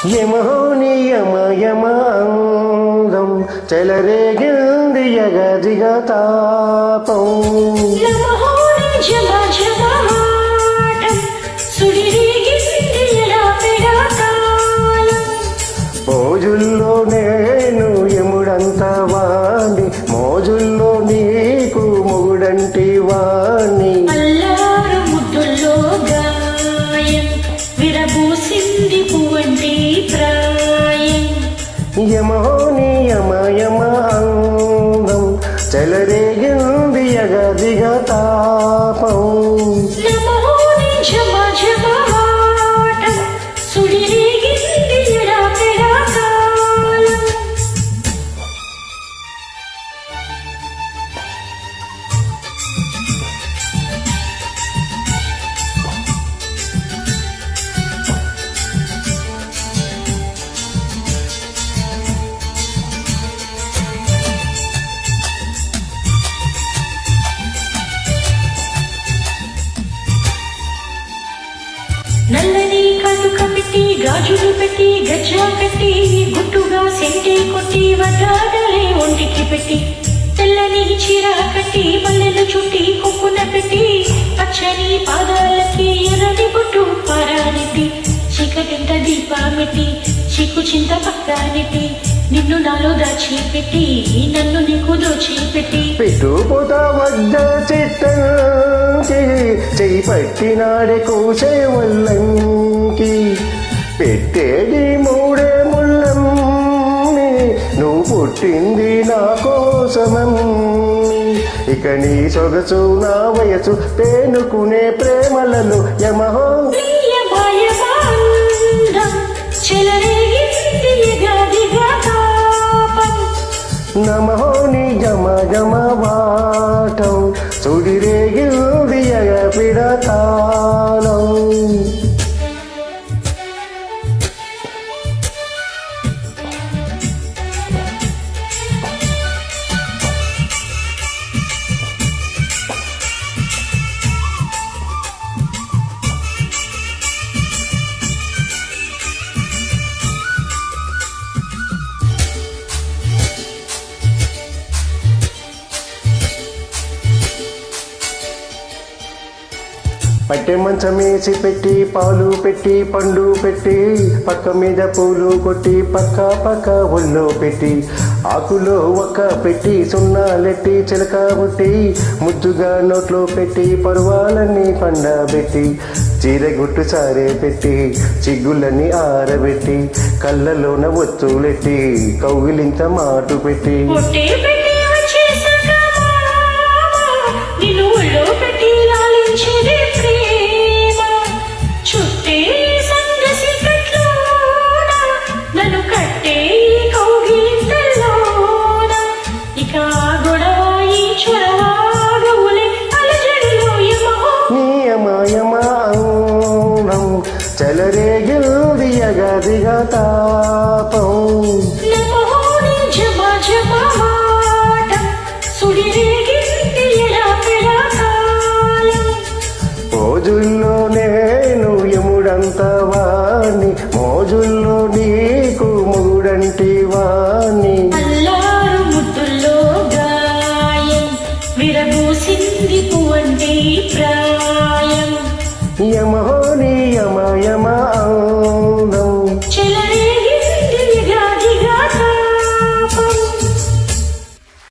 యమహోనియమయమాంగం చెలరేగింది యగదిగ తాపం మోజుల్లో నేను యముడంత వాణ్ణి మోజుల్లో నీకు మొగుడంటి వాణ్ణి అల్లారు ముద్దుల్లో గాయం విరబూసింది పువ్వంటి ప్రాయం యమహోనియమయమాంగం చెలరేగింది యగదిగ తాపం నల్లని కాటుక పెట్టి గాజులు పెట్టి గజ్జా పెట్టి గుట్టుగా సెంటే కొట్టి వడ్డాడలే ఒంటికి పెట్టి తెల్లని చీర కట్టి పల్లెలు చుట్టి కొప్పున పెట్టి పచ్చని పాదాలకి ఎర్రని బొట్టు పారానెట్టి చీకటింట దీపామెట్టి చీకు చింత పక్కానెట్టి నిన్ను నాలో దాచిపెట్టి నన్ను నీకు దోచిపెట్టి పెట్టుపోతా వద్ద చిట్టంకి చెయ్యి పట్టినాడే కూసే వల్లంకి పెట్టేది మూడే ముళ్ళం నువ్వు పుట్టింది నా కోసమం ఇక నీ సొగసు నా వయసు పేనుకునే ప్రేమలలో యమహో నమహోని జమజమవాటం సుడిరేగిల్ది యగపిడతాళం పట్టె మంచమేసి పెట్టి పాలు పెట్టి పండు పెట్టి పక్క మీద పూలు కొట్టి పక్క పక్క ఒళ్ళో పెట్టి ఆకులో ఒక్క పెట్టి సున్నాలెట్టి చిలక బుట్టి ముద్దుగా నోట్లో పెట్టి పరువాలన్నీ పండబెట్టి చీరగుట్టు సారే పెట్టి చిగ్గులన్నీ ఆరబెట్టి కళ్ళలోన ఒత్తులెట్టి కౌగిలింత మాటు పెట్టి చెలరేగిల్ది యగదిగ తాపం మోజుల్లో నేను యముడంత వాణ్ణి మోజుల్లో నీకు మొగుడంటి వాణ్ణి అల్లారు ముద్దుల్లో గాయం విరబూసింది పువ్వంటి ప్రాయం యమహోని యమయ